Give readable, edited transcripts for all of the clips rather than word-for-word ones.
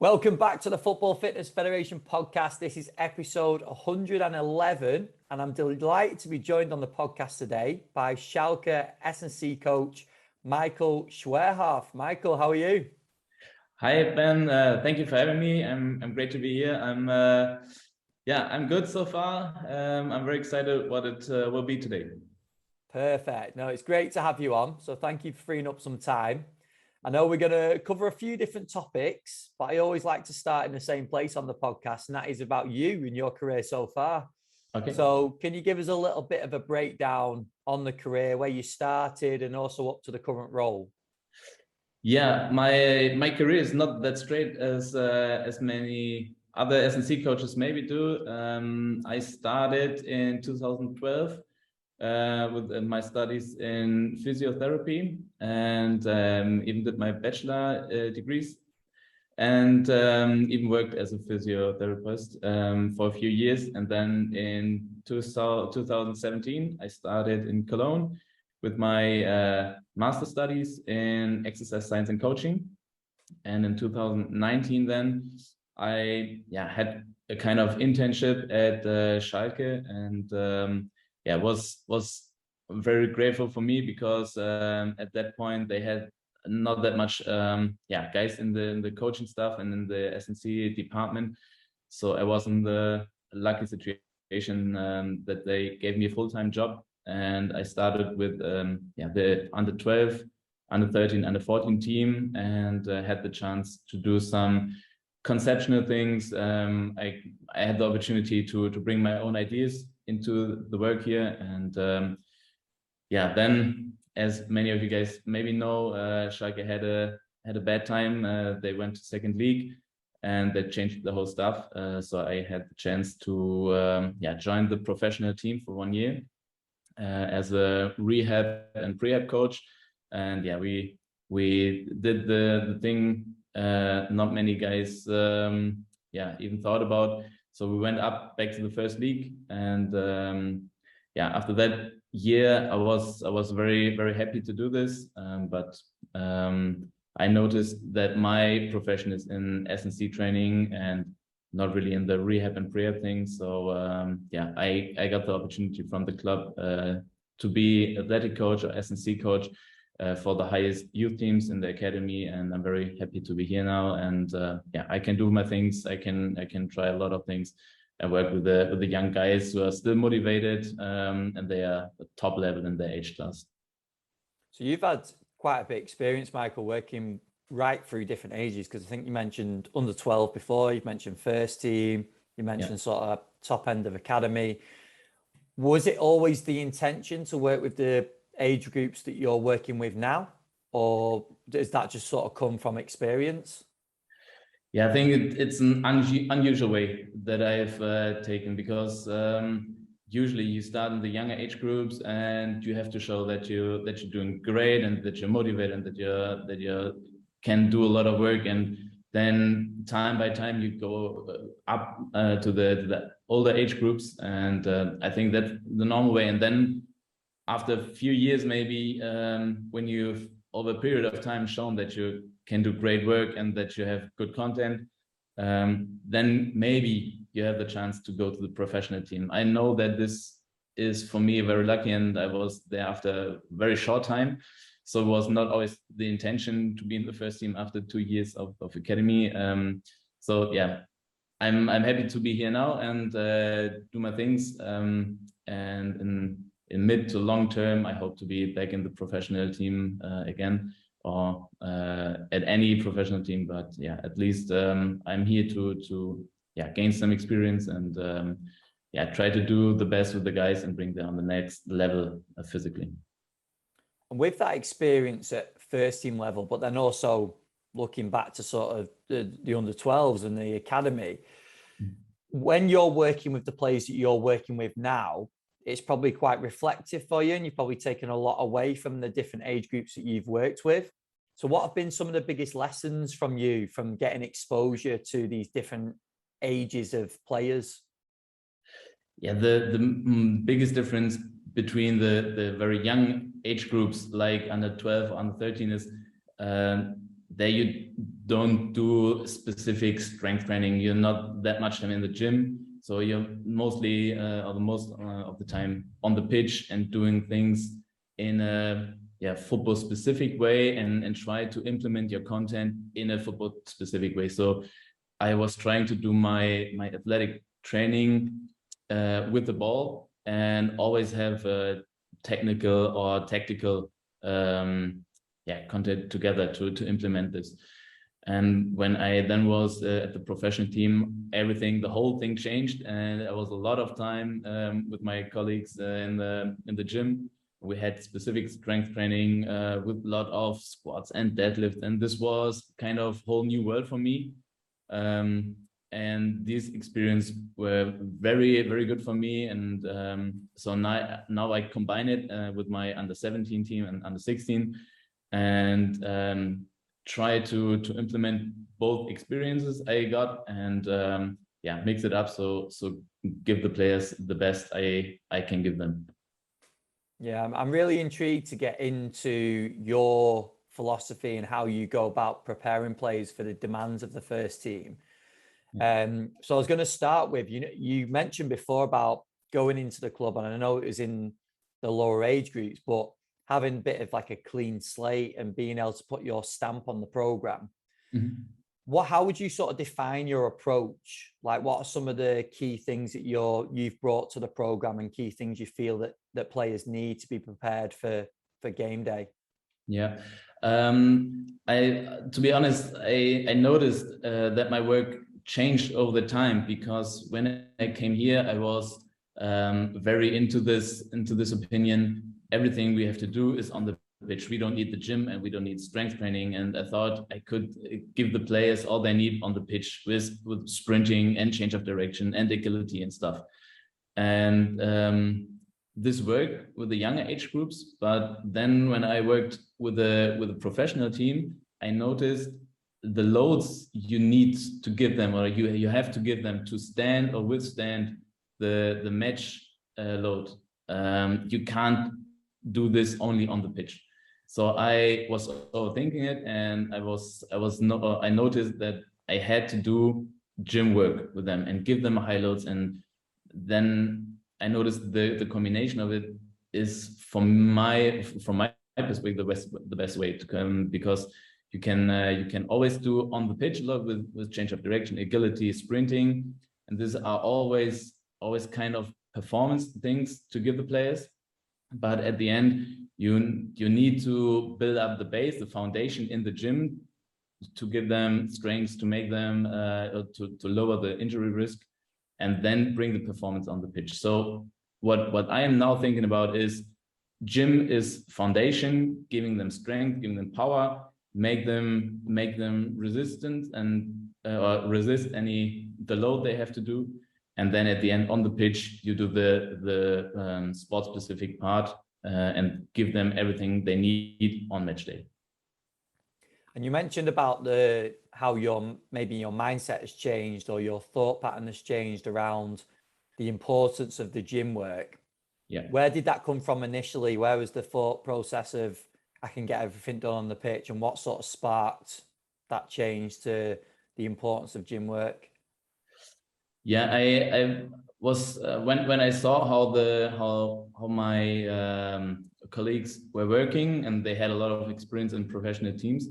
Welcome back to the Football Fitness Federation podcast. This is episode 111, and I'm delighted to be joined on the podcast today by Schalke S&C coach Michael Schwerhoff. Michael, how are you? Hi Ben, thank you for having me. I'm great to be here. I'm good so far. I'm very excited what it will be today. Perfect. No, it's great to have you on. So thank you for freeing up some time. I know we're going to cover a few different topics, but I always like to start in the same place on the podcast, and that is about you and your career so far. Okay. So can you give us a little bit of a breakdown on the career, where you started and also up to the current role? Yeah, my career is not that straight as many other S&C coaches maybe do. I started in 2012 with my studies in physiotherapy, and even did my bachelor degrees, and even worked as a physiotherapist for a few years. And then in 2017, I started in Cologne with my master studies in exercise science and coaching. And in 2019, then I had a kind of internship at Schalke, and was very grateful for me because at that point they had not that much guys in the coaching staff and in the S&C department. So I was in the lucky situation that they gave me a full-time job, and I started with the under 12, under 13, under 14 team, and had the chance to do some conceptual things. I had the opportunity to bring my own ideas into the work here, and then, as many of you guys maybe know, Schalke had a bad time. They went to second league, and they changed the whole stuff. So I had the chance to join the professional team for 1 year as a rehab and prehab coach. And we did the thing not many guys even thought about. So we went up back to the first league, and after that year, I was very, very happy to do this. But I noticed that my profession is in S&C training and not really in the rehab and prayer thing. So I got the opportunity from the club to be athletic coach or S&C coach for the highest youth teams in the academy, and I'm very happy to be here now. And I can do my things. I can try a lot of things. I work with the young guys who are still motivated, and they are at top level in their age class. So you've had quite a bit of experience, Michael, working right through different ages, because I think you mentioned under 12 before, you've mentioned first team, you mentioned sort of top end of academy. Was it always the intention to work with the age groups that you're working with now, or does that just sort of come from experience? Yeah, I think it's an unusual way that I've taken, because usually you start in the younger age groups and you have to show that you're doing great and that you're motivated and that you can do a lot of work, and then time by time you go up to the older age groups, and I think that's the normal way. And then after a few years, maybe when you've over a period of time shown that you can do great work and that you have good content, then maybe you have the chance to go to the professional team. I know that this is for me very lucky, and I was there after a very short time. So it was not always the intention to be in the first team after 2 years of academy. I'm happy to be here now and do my things. And in mid to long term, I hope to be back in the professional team again, or at any professional team. But at least I'm here to gain some experience and try to do the best with the guys and bring them on the next level physically. And with that experience at first team level, but then also looking back to sort of the under 12s and the academy, when you're working with the players that you're working with now, it's probably quite reflective for you, and you've probably taken a lot away from the different age groups that you've worked with. So what have been some of the biggest lessons from you from getting exposure to these different ages of players? Yeah, the biggest difference between the very young age groups like under 12 or under 13 is there you don't do specific strength training. You're not that much time in the gym. So you're mostly, or the most of the time on the pitch and doing things in a football specific way, and try to implement your content in a football specific way. So I was trying to do my athletic training with the ball, and always have a technical or tactical content together to implement this. And when I then was at the professional team, the whole thing changed, and I was a lot of time with my colleagues in the gym. We had specific strength training with a lot of squats and deadlift, and this was kind of whole new world for me. And these experiences were very, very good for me. And so now I combine it with my under 17 team and under 16, and try to implement both experiences I got, and mix it up. So give the players the best I can give them. Yeah, I'm really intrigued to get into your philosophy and how you go about preparing players for the demands of the first team. So I was going to start with, you mentioned before about going into the club, and I know it was in the lower age groups, but having a bit of like a clean slate and being able to put your stamp on the program. Mm-hmm. How would you sort of define your approach? Like, what are some of the key things that you've brought to the program, and key things you feel that players need to be prepared for game day? Yeah. To be honest, I noticed that my work changed over the time, because when I came here, I was very into this opinion. Everything we have to do is on the pitch. We don't need the gym, and we don't need strength training. And I thought I could give the players all they need on the pitch with sprinting and change of direction and agility and stuff. And this worked with the younger age groups, but then when I worked with a professional team, I noticed the loads you need to give them, or you have to give them to stand or withstand the match load. You can't do this only on the pitch. So I was overthinking it, and I noticed that I had to do gym work with them and give them high loads. And then I noticed the combination of it is from my perspective the best way to come, because you can always do on the pitch a lot with change of direction, agility, sprinting, and these are always kind of performance things to give the players. But at the end, you need to build up the base, the foundation in the gym, to give them strengths, to make them to lower the injury risk, and then bring the performance on the pitch. So what I am now thinking about is, gym is foundation, giving them strength, giving them power, make them resistant and resist the load they have to do. And then at the end on the pitch, you do the sport specific part and give them everything they need on match day. And you mentioned about how maybe your mindset has changed, or your thought pattern has changed around the importance of the gym work. Yeah. Where did that come from initially? Where was the thought process of, I can get everything done on the pitch, and what sort of sparked that change to the importance of gym work? Yeah, I was when I saw how my colleagues were working, and they had a lot of experience in professional teams,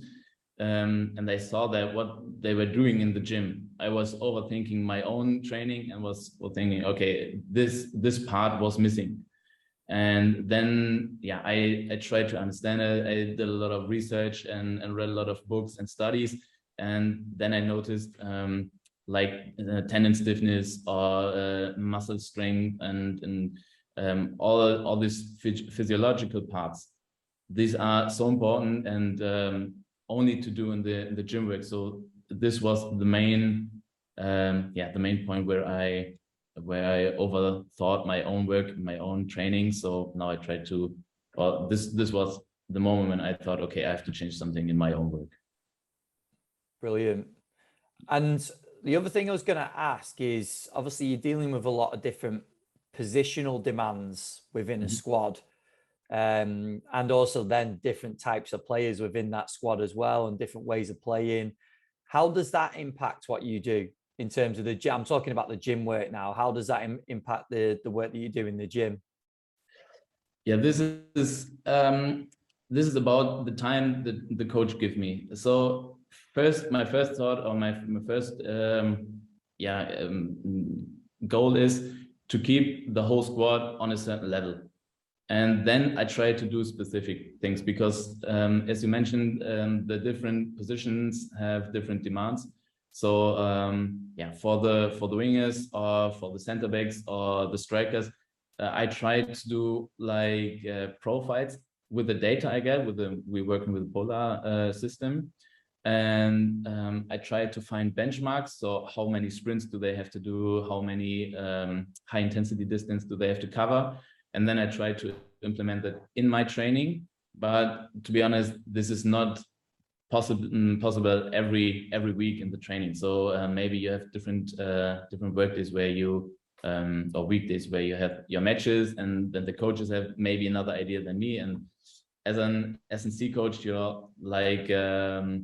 and I saw that what they were doing in the gym, I was overthinking my own training and was thinking, okay, this part was missing. And then I tried to understand it. I did a lot of research and read a lot of books and studies, and then I noticed tendon stiffness or muscle strength and all these physiological parts. These are so important and only to do in the gym work. So this was the main point where I overthought my own work, my own training. So now I try to, this was the moment when I thought, okay, I have to change something in my own work. Brilliant. And the other thing I was going to ask is, obviously you're dealing with a lot of different positional demands within a squad. and also then different types of players within that squad as well, and different ways of playing. How does that impact what you do in terms of the gym? I'm talking about the gym work now. How does that impact the work that you do in the gym? Yeah, this is about the time that the coach give me. So my first thought, or my first goal is to keep the whole squad on a certain level. And then I try to do specific things because, as you mentioned, the different positions have different demands. So for the wingers, or for the center backs, or the strikers, I try to do like profiles with the data I get. We're working with the Polar system, and I try to find benchmarks. So how many sprints do they have to do? How many high intensity distance do they have to cover? And then I try to implement that in my training. But to be honest, this is not possible every week in the training. So maybe you have different work days where you or weekdays where you have your matches, and then the coaches have maybe another idea than me. And as an S&C coach, you're like a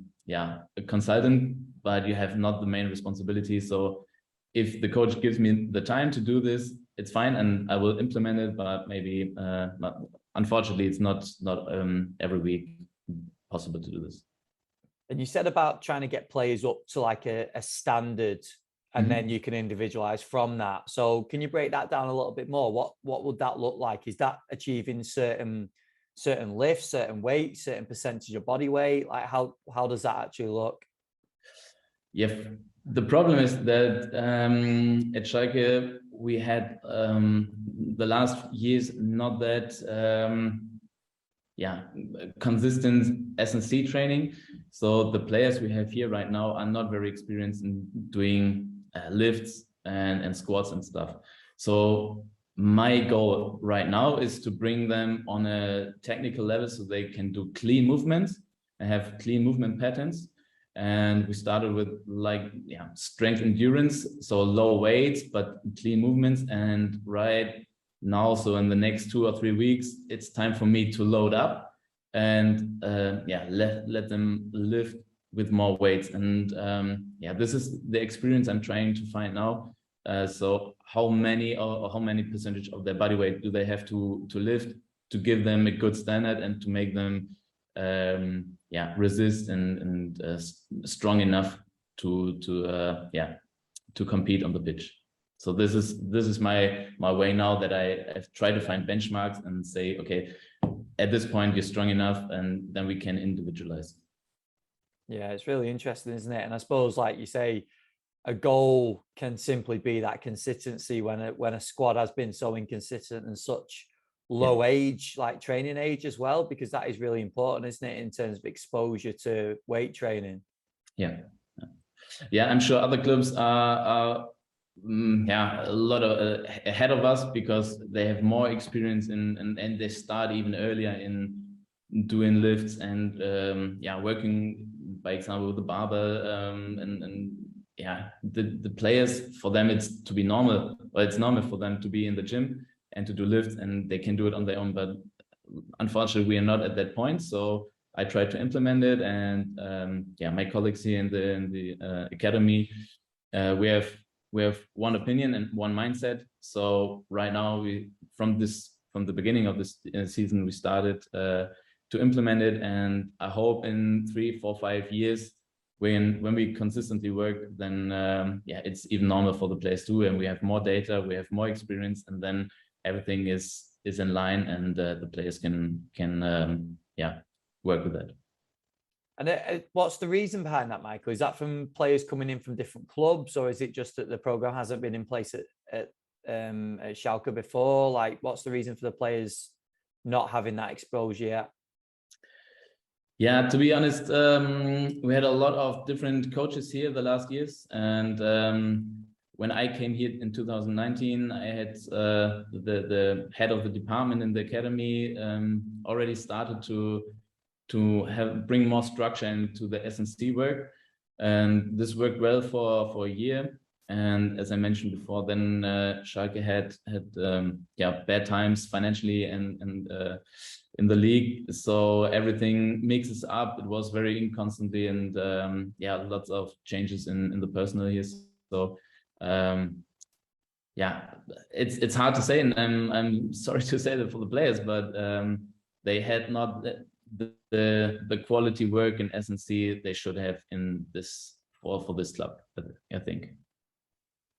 consultant, but you have not the main responsibility. So if the coach gives me the time to do this, it's fine, and I will implement it. But maybe, unfortunately, it's not every week possible to do this. And you said about trying to get players up to like a standard, and then you can individualize from that. So can you break that down a little bit more? What would that look like? Is that achieving certain lifts, certain weights, certain percentage of body weight? Like how does that actually look? Yeah, the problem is that at Schalke we had the last years not that consistent S&C training. So the players we have here right now are not very experienced in doing lifts and squats and stuff. So my goal right now is to bring them on a technical level so they can do clean movements and have clean movement patterns. And we started with strength endurance, so low weights, but clean movements. And right now, so in the next 2 or 3 weeks, it's time for me to load up and let them lift with more weights. And this is the experience I'm trying to find now. So how many percentage of their body weight do they have to lift to give them a good standard and to make them resist and strong enough to compete on the pitch. So this is my way now, that I've tried to find benchmarks and say, okay, at this point you're strong enough, and then we can individualize. Yeah, it's really interesting, isn't it? And I suppose, like you say, a goal can simply be that consistency when a squad has been so inconsistent and such low age, like training age as well, because that is really important, isn't it, in terms of exposure to weight training? I'm sure other clubs are a lot of ahead of us, because they have more experience and they start even earlier in doing lifts and working, by example, with the barbell, the players, for them it's normal for them to be in the gym and to do lifts, and they can do it on their own. But unfortunately, we are not at that point. So I try to implement it, and my colleagues here in the academy, we have one opinion and one mindset. So right now, from the beginning of this season, we started to implement it, and I hope in 3, 4, 5 years, when we consistently work, then it's even normal for the players too, and we have more data, we have more experience, and then everything is in line, and the players can work with that. And what's the reason behind that, Michael? Is that from players coming in from different clubs, or is it just that the program hasn't been in place at Schalke before? Like, what's the reason for the players not having that exposure yet? Yeah, to be honest, we had a lot of different coaches here the last years, and when I came here in 2019, I had the head of the department in the academy already started to bring more structure into the S&C work, and this worked well for a year. And as I mentioned before, then Schalke had bad times financially and in the league, so everything mixes up. It was very inconstantly, and lots of changes in the personnel here. So it's hard to say, and I'm sorry to say that for the players, but they had not the quality work in S&C they should have in this for this club, I think.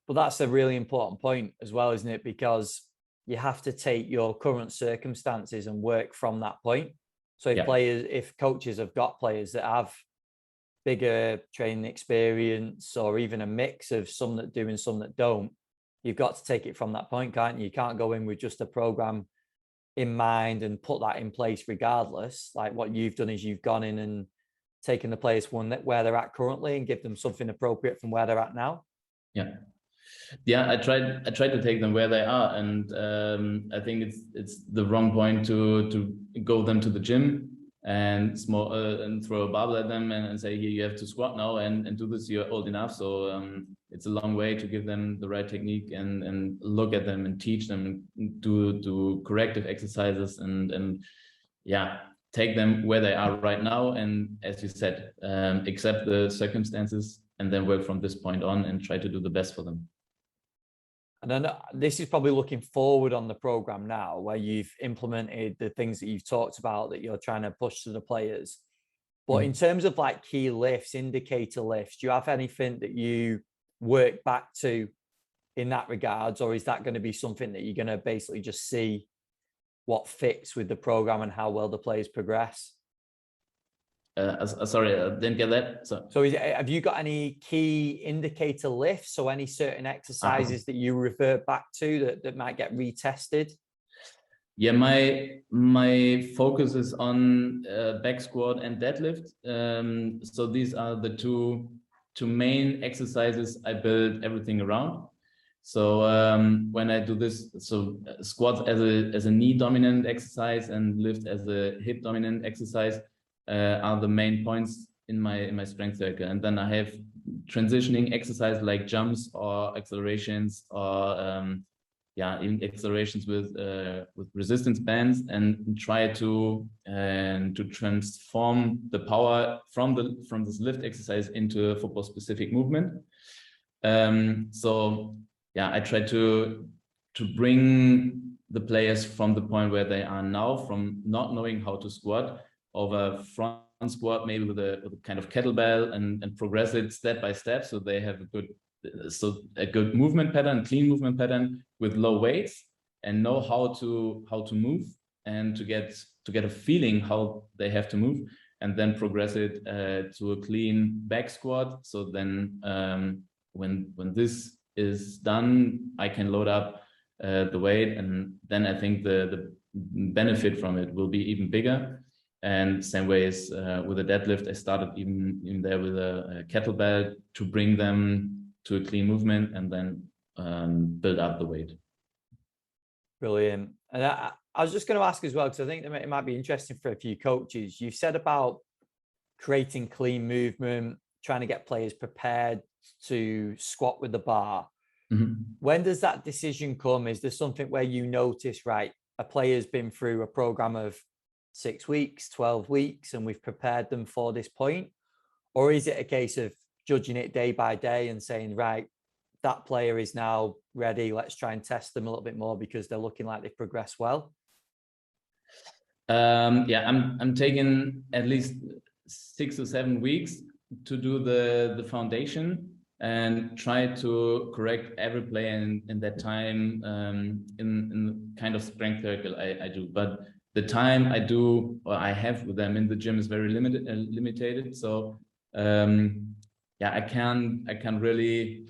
Well, that's a really important point as well, isn't it? Because you have to take your current circumstances and work from that point. So if coaches have got players that have bigger training experience, or even a mix of some that do and some that don't, you've got to take it from that point, can't you? You can't go in with just a program in mind and put that in place regardless. Like what you've done is you've gone in and taken the players where they're at currently and give them something appropriate from where they're at now. I tried to take them where they are, and I think it's the wrong point to go them to the gym and throw a barbell at them and say, here, you have to squat now and do this, you're old enough. So it's a long way to give them the right technique and look at them and teach them and do corrective exercises and take them where they are right now. And as you said, accept the circumstances and then work from this point on and try to do the best for them. And then this is probably looking forward on the program now, where you've implemented the things that you've talked about that you're trying to push to the players. But in terms of like key lifts, indicator lifts, do you have anything that you work back to in that regards, or is that going to be something that you're going to basically just see what fits with the program and how well the players progress? Sorry, I didn't get that. So have you got any key indicator lifts, or any certain exercises that you revert back to that might get retested? Yeah, my focus is on back squat and deadlift. So these are the two main exercises I build everything around. So when I do this, so squats as a knee dominant exercise and lift as a hip dominant exercise are the main points in my strength circle. And then I have transitioning exercise like jumps or accelerations, or even accelerations with resistance bands, and try to transform the power from this lift exercise into a football specific movement. I try to bring the players from the point where they are now, from not knowing how to squat, over front squat, maybe with a kind of kettlebell, and progress it step by step, so they have a good movement pattern, clean movement pattern with low weights, and know how to move, and to get a feeling how they have to move, and then progress it to a clean back squat. So then when this is done, I can load up the weight, and then I think the benefit from it will be even bigger. And same way as with a deadlift, I started even there with a kettlebell to bring them to a clean movement, and then build up the weight. Brilliant. And I was just going to ask as well, because I think it might be interesting for a few coaches. You said about creating clean movement, trying to get players prepared to squat with the bar. Mm-hmm. When does that decision come? Is there something where you notice, right, a player's been through a program of 6 weeks, 12 weeks, and we've prepared them for this point? Or is it a case of judging it day by day and saying, right, that player is now ready, let's try and test them a little bit more because they're looking like they've progressed well? I'm taking at least 6 or 7 weeks to do the foundation and try to correct every player in that time, in kind of strength circle I do. But the time I have with them in the gym is very limited. So I can't really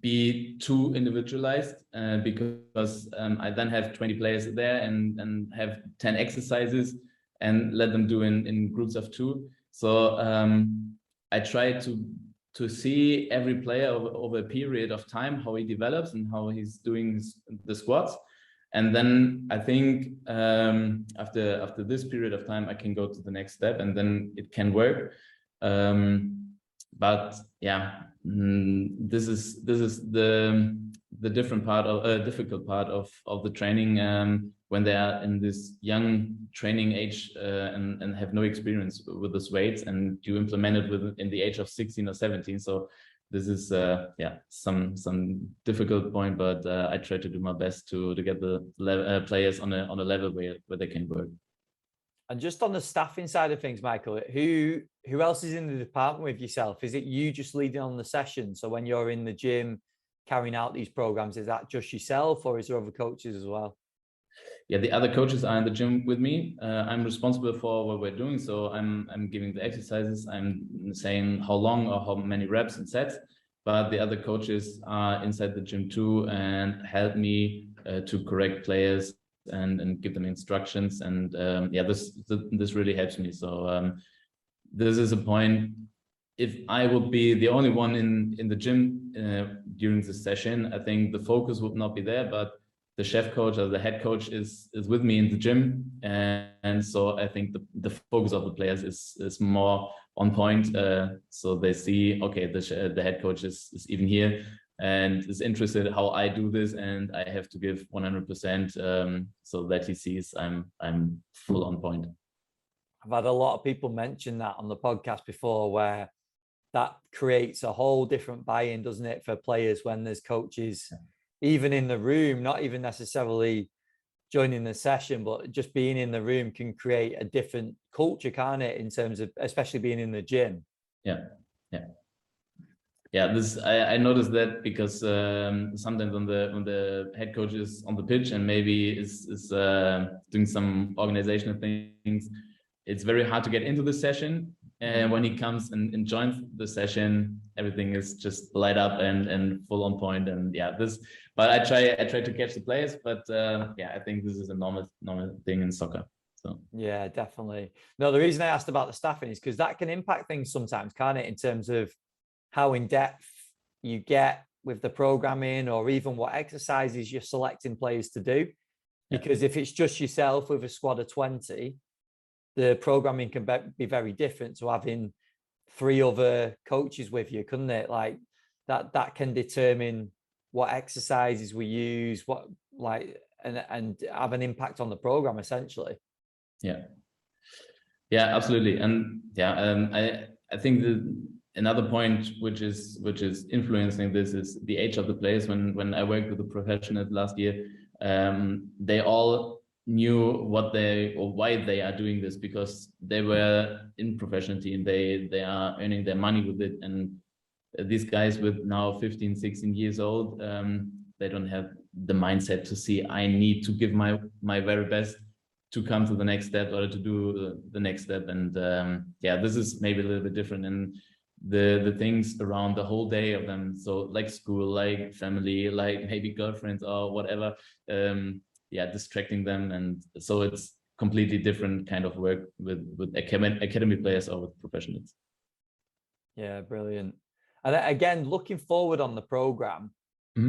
be too individualized, because I then have 20 players there and have 10 exercises and let them do in groups of 2. So I try to see every player over a period of time, how he develops and how he's doing the squats. And then I think after this period of time, I can go to the next step, and then it can work. but yeah, this is the different part of difficult part of the training when they are in this young training age and have no experience with this weights, and you implement it in the age of 16 or 17. So this is some difficult point, but I try to do my best to get the players on a level where they can work. And just on the staffing side of things, Michael, who else is in the department with yourself? Is it you just leading on the session? So when you're in the gym carrying out these programs, is that just yourself, or is there other coaches as well? Yeah, the other coaches are in the gym with me. I'm responsible for what we're doing. So I'm giving the exercises. I'm saying how long or how many reps and sets. But the other coaches are inside the gym too and help me to correct players and give them instructions. And this really helps me. So this is a point. If I would be the only one in the gym during the session, I think the focus would not be there. But the chef coach or the head coach is with me in the gym, and so I think the focus of the players is more on point. So they see, okay, the head coach is even here and is interested how I do this, and I have to give 100% so that he sees I'm full on point. I've had a lot of people mention that on the podcast before, where that creates a whole different buy-in, doesn't it, for players when there's coaches even in the room, not even necessarily joining the session, but just being in the room can create a different culture, can't it, in terms of especially being in the gym? This I noticed that because sometimes when the head coach is on the pitch and maybe is doing some organizational things, it's very hard to get into the session. And when he comes and joins the session, everything is just light up and full on point. And but I try to catch the players, but I think this is a normal thing in soccer. So yeah, definitely. No, the reason I asked about the staffing is because that can impact things sometimes, can't it, in terms of how in depth you get with the programming, or even what exercises you're selecting players to do. Because if it's just yourself with a squad of 20, the programming can be very different to having 3 other coaches with you, couldn't it? Like that can determine what exercises we use, and have an impact on the program essentially. Yeah, absolutely. And I think another point which is influencing this is the age of the players. When I worked with the professionals last year, they all knew why they are doing this, because they were in professional team. They are earning their money with it, and these guys with now 15, 16 years old, they don't have the mindset to see I need to give my very best to come to the next step or to do the next step. And this is maybe a little bit different in the things around the whole day of them. So like school, like family, like maybe girlfriends or whatever, distracting them. And so it's completely different kind of work with academy players or with professionals. Yeah, brilliant. And again, looking forward on the program,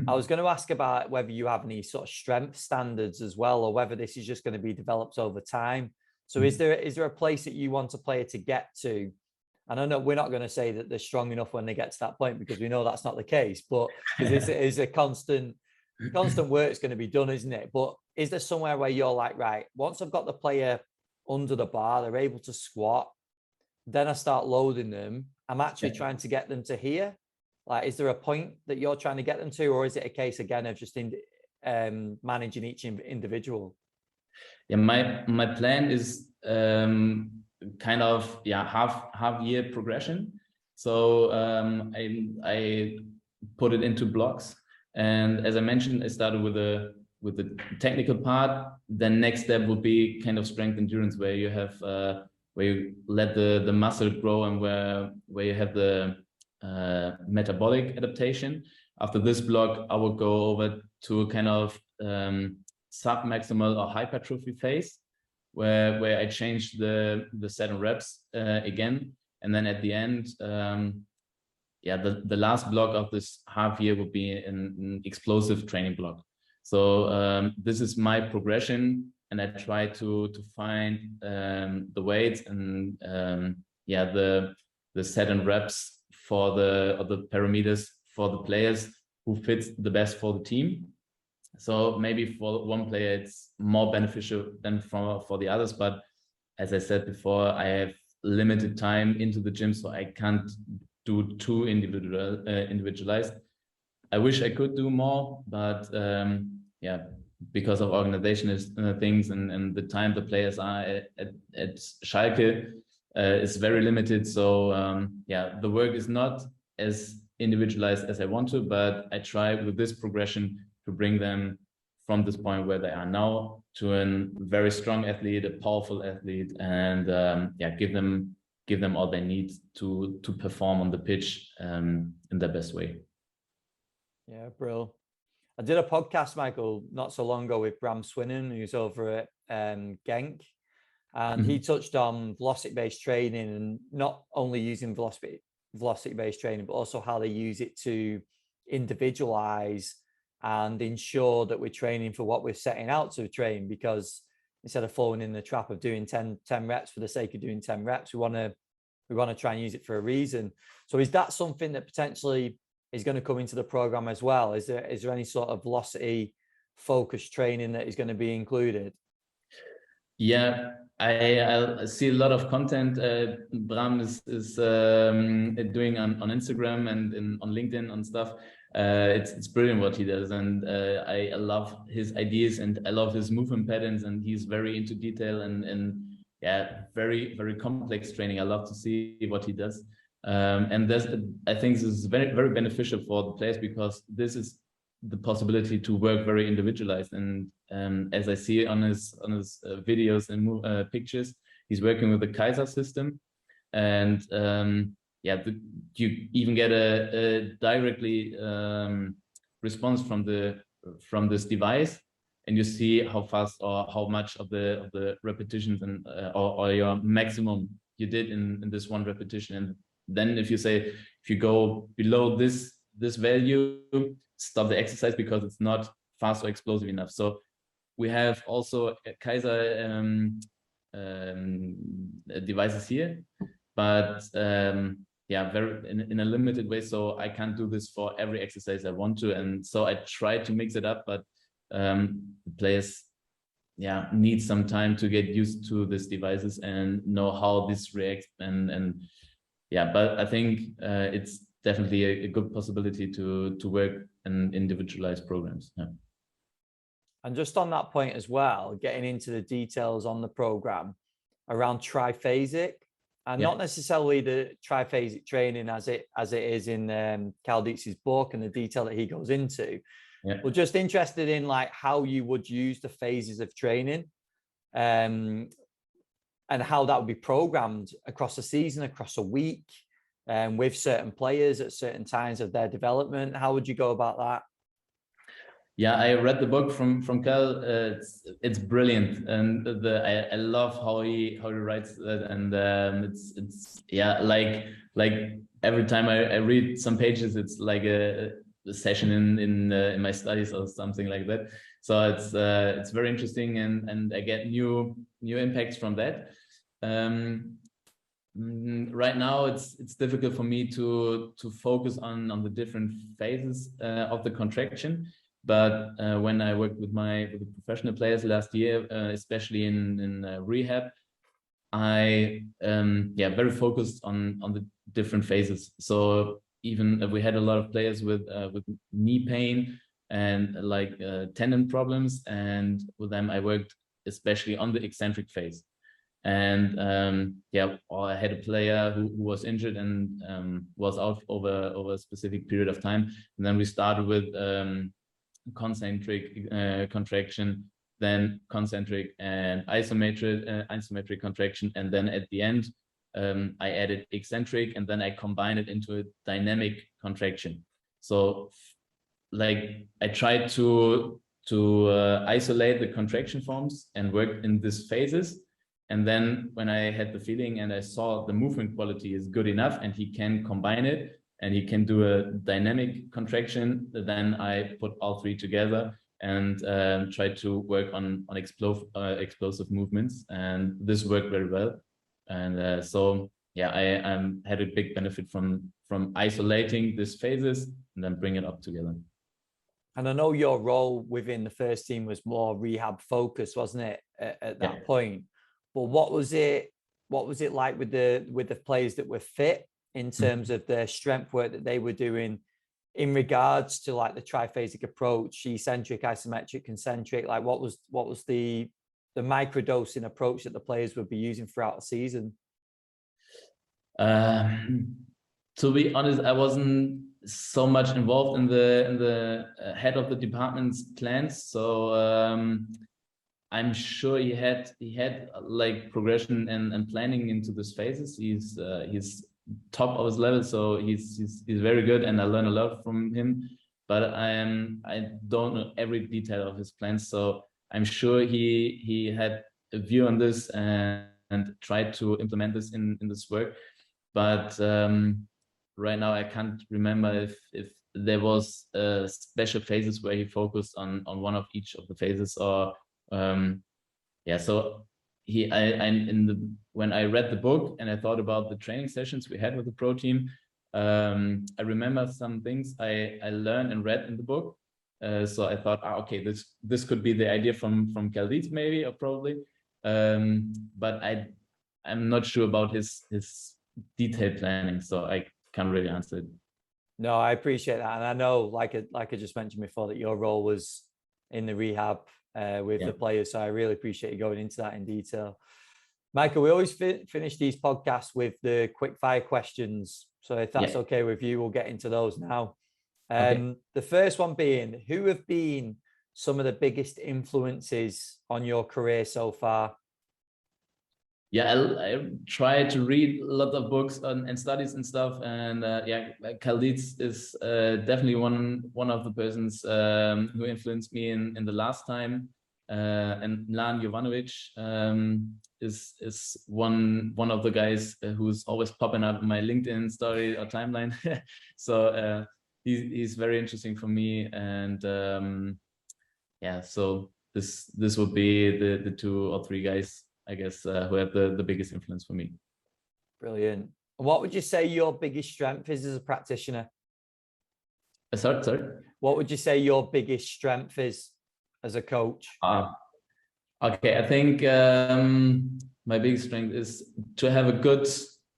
I was going to ask about whether you have any sort of strength standards as well, or whether this is just going to be developed over time. So is there a place that you want a player to get to? And I know we're not going to say that they're strong enough when they get to that point, because we know that's not the case, but because it is a constant work is going to be done, isn't it? But is there somewhere where you're like, right, once I've got the player under the bar, they're able to squat, then I start loading them, I'm actually trying to get them to here? Like, is there a point that you're trying to get them to, or is it a case again of just managing each individual? Yeah, my plan is kind of half year progression. So I put it into blocks, and as I mentioned, I started with the technical part. Then next step would be kind of strength endurance, where you have where you let the muscle grow, and where you have the metabolic adaptation. After this block, I will go over to a kind of sub-maximal or hypertrophy phase, where I change the set and reps again. And then at the end, the last block of this half year will be an explosive training block. So this is my progression, and I try to find the weights and the set and reps for the parameters for the players who fits the best for the team. So maybe for one player it's more beneficial than for the others, but as I said before, I have limited time into the gym, so I can't do too individualized. I wish I could do more, but yeah, because of organizational things and the time the players are at Schalke is very limited. So yeah, the work is not as individualized as I want to, but I try with this progression to bring them from this point where they are now to a very strong athlete, a powerful athlete, and yeah, give them all they need to perform on the pitch in their best way. Yeah, bro. I did a podcast, Michael, not so long ago with Bram Swinnon, who's over at Genk, and he touched on velocity-based training, and not only using velocity-based training, but also how they use it to individualize and ensure that we're training for what we're setting out to train, because instead of falling in the trap of doing 10 reps for the sake of doing 10 reps, we want to try and use it for a reason. So is that something that potentially is going to come into the program as well? Is there any sort of velocity focused training that is going to be included? Yeah, I see a lot of content Bram is doing on Instagram and on LinkedIn and stuff. It's brilliant what he does, and I love his ideas and I love his movement patterns, and he's very into detail and yeah, very, very complex training. I love to see what he does. And I think this is very, very beneficial for the players, because this is the possibility to work very individualized. And as I see on his videos and pictures, he's working with the Kaiser system, and yeah, you even get a directly response from this device, and you see how fast or how much of the repetitions and or your maximum you did in this one repetition. And then if you go below this value, stop the exercise because it's not fast or explosive enough. So we have also Kaiser devices here, but yeah, very in a limited way. So I can't do this for every exercise I want to, and so I try to mix it up. But the players, yeah, need some time to get used to these devices and know how this reacts. And yeah, but I think it's definitely a good possibility to work in individualized programs. Yeah. And just on that point as well, getting into the details on the program around triphasic, and not necessarily the triphasic training as it is in Cal Dietz's book and the detail that he goes into. Yeah. But just interested in like how you would use the phases of training, and how that would be programmed across a season, across a week, with certain players at certain times of their development. How would you go about that? Yeah, I read the book from Cal. It's brilliant, and I love how he writes that, and it's yeah, like every time I read some pages, it's like a session in my studies or something like that. So it's very interesting, and I get new impacts from that. Right now it's difficult for me to focus on the different phases of the contraction. But when I worked with the professional players last year, especially in rehab, I very focused on the different phases. So even we had a lot of players with knee pain and like tendon problems, and with them I worked especially on the eccentric phase. And I had a player who was injured and was out over a specific period of time, and then we started with concentric contraction, then concentric and isometric contraction, and then at the end I added eccentric, and then I combined it into a dynamic contraction. So like I tried to isolate the contraction forms and work in these phases. And then when I had the feeling and I saw the movement quality is good enough and he can combine it and he can do a dynamic contraction, then I put all three together and tried to work on explosive movements. And this worked very well. And so yeah, I had a big benefit from isolating these phases and then bring it up together. And I know your role within the first team was more rehab focused, wasn't it, at that point? But what was it like with the players that were fit in terms of the strength work that they were doing in regards to like the triphasic approach, eccentric, isometric, concentric? Like what was the microdosing approach that the players would be using throughout the season? To be honest, I wasn't so much involved in the head of the department's plans, so I'm sure he had like progression and planning into these phases. He's top of his level, so he's very good, and I learned a lot from him. But I don't know every detail of his plans, so I'm sure he had a view on this and tried to implement this in this work. But right now I can't remember if there was special phases where he focused on one of each of the phases, or yeah. So when I read the book and I thought about the training sessions we had with the pro team, I remember some things I learned and read in the book. So I thought, okay, this could be the idea from Khalid maybe, or probably, but I'm not sure about his detailed planning, so I can't really answer it. No, I appreciate that, and I know, like I just mentioned before, that your role was in the rehab with the players, so I really appreciate you going into that in detail. Michael, we always finish these podcasts with the quick fire questions, so if that's okay with you, we'll get into those now. The first one being, who have been some of the biggest influences on your career so far? Yeah, I try to read a lot of books and studies and stuff, and yeah, Khalid is definitely one of the persons who influenced me in the last time, and Lan Jovanovic is one of the guys who's always popping up in my LinkedIn story or timeline. So he's very interesting for me, and yeah, so this would be the 2 or 3 guys, I guess, who have the biggest influence for me. Brilliant. What would you say your biggest strength is as a practitioner? Sorry? What would you say your biggest strength is as a coach? Okay, I think my biggest strength is to have a good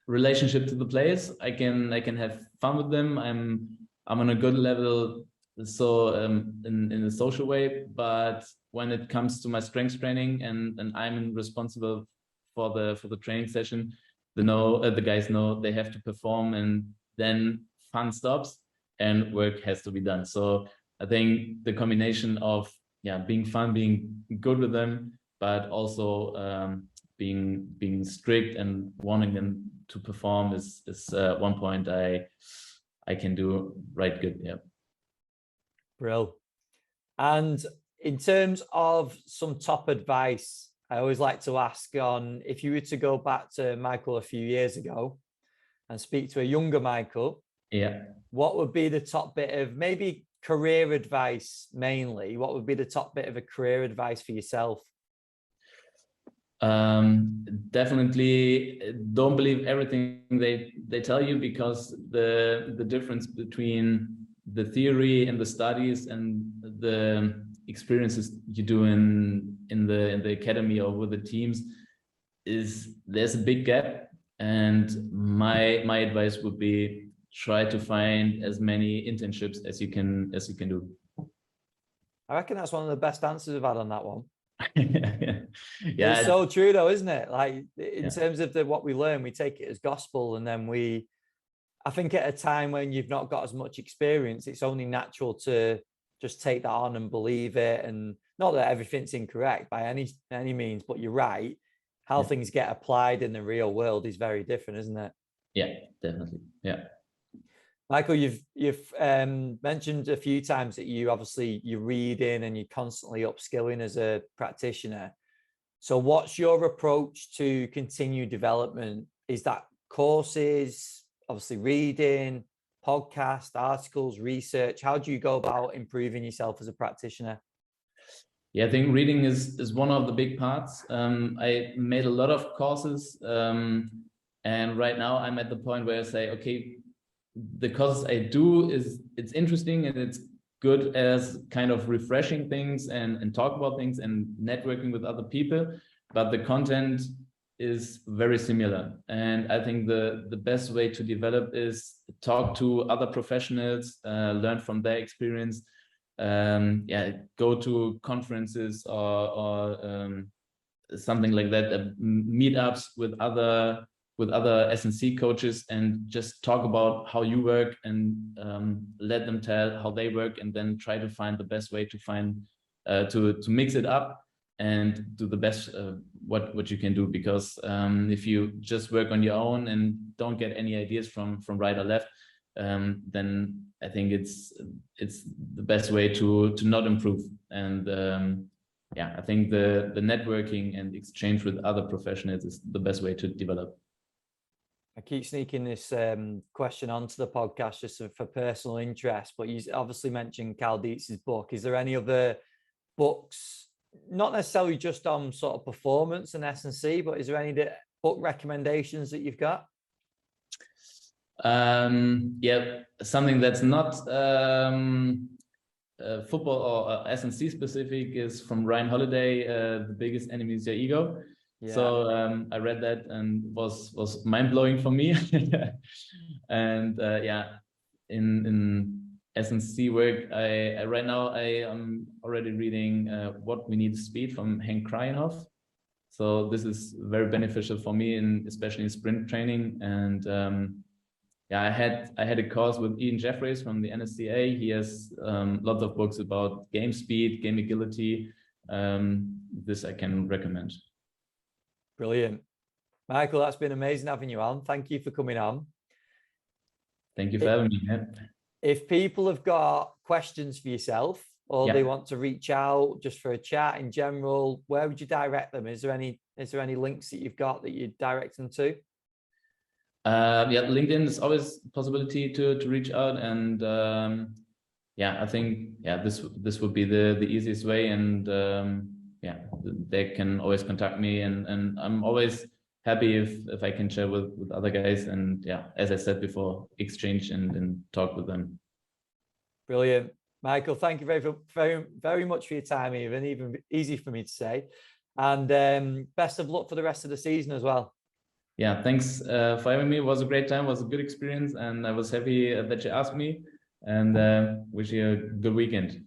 relationship to the players. I can have fun with them. I'm on a good level, so in a social way, but when it comes to my strength training and I'm responsible for the training session, the guys know they have to perform, and then fun stops and work has to be done. So I think the combination of being fun, being good with them, but also being strict and wanting them to perform is one point I can do right good. Yeah. Brill. And in terms of some top advice, I always like to ask on, if you were to go back to Michael a few years ago and speak to a younger Michael, what would be the top bit of maybe career advice mainly? What would be the top bit of a career advice for yourself? Definitely don't believe everything they tell you, because the difference between the theory and the studies and the experiences you do in the academy or with the teams is there's a big gap. And my advice would be, try to find as many internships as you can do. I reckon that's one of the best answers I've had on that one. Yeah, it's so true though, isn't it? Like in terms of what we learn, we take it as gospel, and then I think at a time when you've not got as much experience, it's only natural to just take that on and believe it. And not that everything's incorrect by any means, but you're right. How things get applied in the real world is very different, isn't it? Yeah, definitely. Yeah. Michael, you've mentioned a few times that you're reading and you're constantly upskilling as a practitioner. So what's your approach to continued development? Is that courses, obviously reading, podcast, articles, research? How do you go about improving yourself as a practitioner? Yeah, I think reading is one of the big parts. I made a lot of courses. And right now I'm at the point where I say, okay, the courses I do it's interesting and it's good as kind of refreshing things and talk about things and networking with other people, but the content is very similar. And I think the best way to develop is talk to other professionals, learn from their experience, go to conferences or something like that, meetups with other S&C coaches, and just talk about how you work and let them tell how they work, and then try to find the best way to find to mix it up and do the best what you can do. Because if you just work on your own and don't get any ideas from right or left, then I think it's the best way to not improve. And I think the networking and exchange with other professionals is the best way to develop. I keep sneaking this question onto the podcast just for personal interest, but you obviously mentioned Carl Dietz's book. Is there any other books, not necessarily just on sort of performance and S&C, but is there any book recommendations that you've got? Something that's not football or S&C specific is from Ryan Holiday, The Biggest Enemy is Your Ego. Yeah. So I read that and was mind-blowing for me. And in S&C work, I right now I am already reading What We Need Speed from Henk Kraaienhof. So this is very beneficial for me, especially in sprint training. And I had a course with Ian Jeffreys from the NSCA. He has lots of books about game speed, game agility. This I can recommend. Brilliant. Michael, that's been amazing having you on. Thank you for coming on. Thank you for having me. If people have got questions for yourself, or they want to reach out just for a chat in general, where would you direct them? Is there any links that you've got that you direct them to? LinkedIn is always a possibility to reach out, and I think this would be the easiest way, and they can always contact me, and I'm always happy if I can share with other guys, and as I said before, exchange and talk with them. Brilliant. Michael, thank you very much for your time, even easy for me to say, and best of luck for the rest of the season as well. Yeah, thanks for having me. It was a great time. It was a good experience, and I was happy that you asked me, and wish you a good weekend.